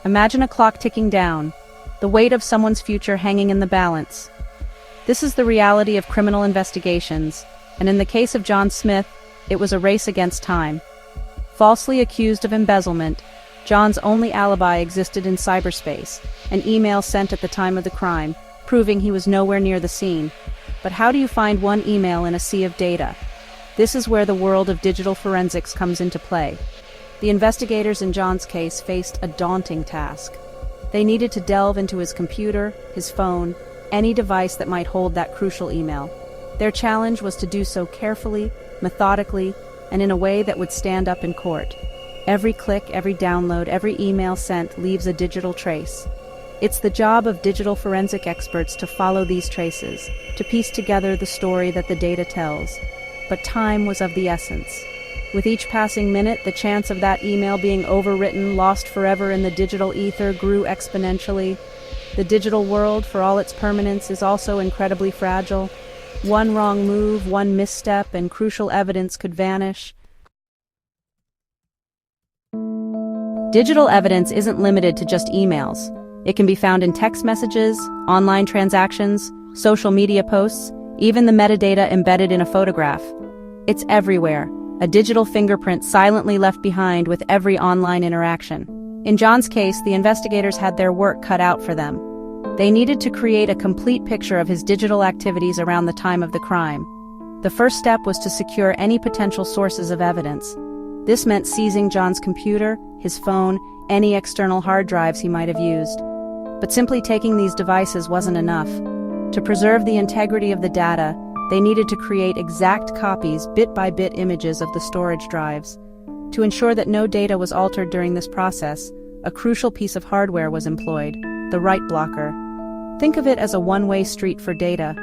Imagine a clock ticking down, the weight of someone's future hanging in the balance. This is the reality of criminal investigations, and in the case of John Smith, it was a race against time. Falsely accused of embezzlement, John's only alibi existed in cyberspace, an email sent at the time of the crime, proving he was nowhere near the scene. But how do you find one email in a sea of data? This is where the world of digital forensics comes into play. The investigators in John's case faced a daunting task. They needed to delve into his computer, his phone, any device that might hold that crucial email. Their challenge was to do so carefully, methodically, and in a way that would stand up in court. Every click, every download, every email sent leaves a digital trace. It's the job of digital forensic experts to follow these traces, to piece together the story that the data tells. But time was of the essence. With each passing minute, the chance of that email being overwritten, lost forever in the digital ether, grew exponentially. The digital world, for all its permanence, is also incredibly fragile. One wrong move, one misstep, and crucial evidence could vanish. Digital evidence isn't limited to just emails. It can be found in text messages, online transactions, social media posts, even the metadata embedded in a photograph. It's everywhere, a digital fingerprint silently left behind with every online interaction. In John's case, the investigators had their work cut out for them. They needed to create a complete picture of his digital activities around the time of the crime. The first step was to secure any potential sources of evidence. This meant seizing John's computer, his phone, any external hard drives he might have used. But simply taking these devices wasn't enough. To preserve the integrity of the data, they needed to create exact copies, bit-by-bit images of the storage drives. To ensure that no data was altered during this process, a crucial piece of hardware was employed, the write blocker. Think of it as a one-way street for data.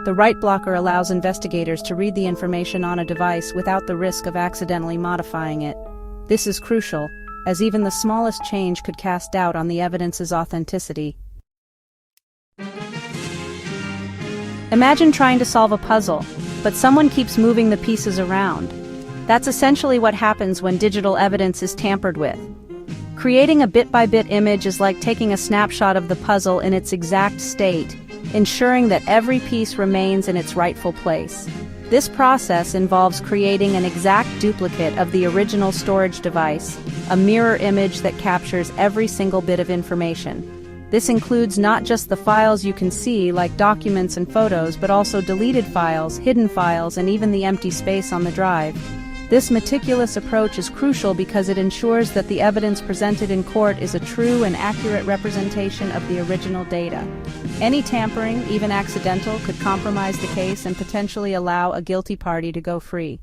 The write blocker allows investigators to read the information on a device without the risk of accidentally modifying it. This is crucial, as even the smallest change could cast doubt on the evidence's authenticity. Imagine trying to solve a puzzle, but someone keeps moving the pieces around. That's essentially what happens when digital evidence is tampered with. Creating a bit-by-bit image is like taking a snapshot of the puzzle in its exact state, ensuring that every piece remains in its rightful place. This process involves creating an exact duplicate of the original storage device, a mirror image that captures every single bit of information. This includes not just the files you can see, like documents and photos, but also deleted files, hidden files, and even the empty space on the drive. This meticulous approach is crucial because it ensures that the evidence presented in court is a true and accurate representation of the original data. Any tampering, even accidental, could compromise the case and potentially allow a guilty party to go free.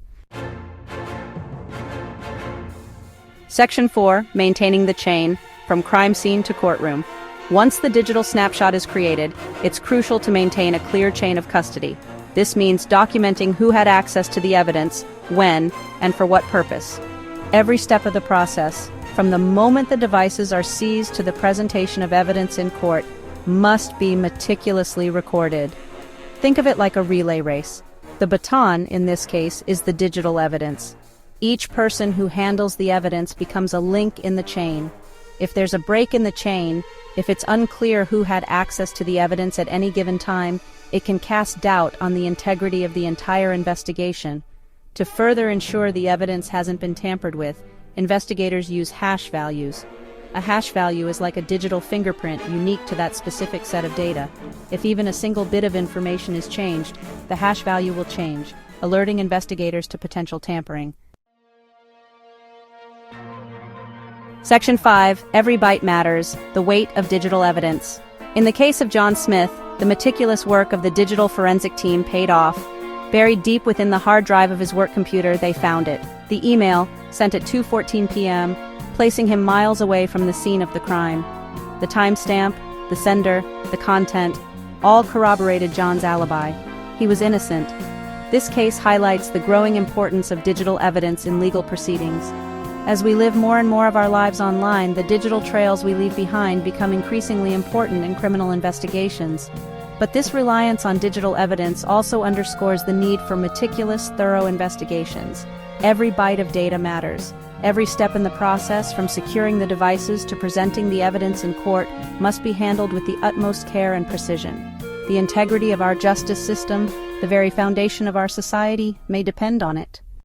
Section 4. Maintaining the chain, from crime scene to courtroom. Once the digital snapshot is created, it's crucial to maintain a clear chain of custody. This means documenting who had access to the evidence, when, and for what purpose. Every step of the process, from the moment the devices are seized to the presentation of evidence in court, must be meticulously recorded. Think of it like a relay race. The baton, in this case, is the digital evidence. Each person who handles the evidence becomes a link in the chain. If there's a break in the chain, if it's unclear who had access to the evidence at any given time, it can cast doubt on the integrity of the entire investigation. To further ensure the evidence hasn't been tampered with, investigators use hash values. A hash value is like a digital fingerprint unique to that specific set of data. If even a single bit of information is changed, the hash value will change, alerting investigators to potential tampering. Section 5. Every byte matters, the weight of digital evidence. In the case of John Smith, the meticulous work of the digital forensic team paid off. Buried deep within the hard drive of his work computer, they found it. The email, sent at 2:14 p.m., placing him miles away from the scene of the crime. The timestamp, the sender, the content, all corroborated John's alibi. He was innocent. This case highlights the growing importance of digital evidence in legal proceedings. As we live more and more of our lives online, the digital trails we leave behind become increasingly important in criminal investigations. But this reliance on digital evidence also underscores the need for meticulous, thorough investigations. Every byte of data matters. Every step in the process, from securing the devices to presenting the evidence in court, must be handled with the utmost care and precision. The integrity of our justice system, the very foundation of our society, may depend on it.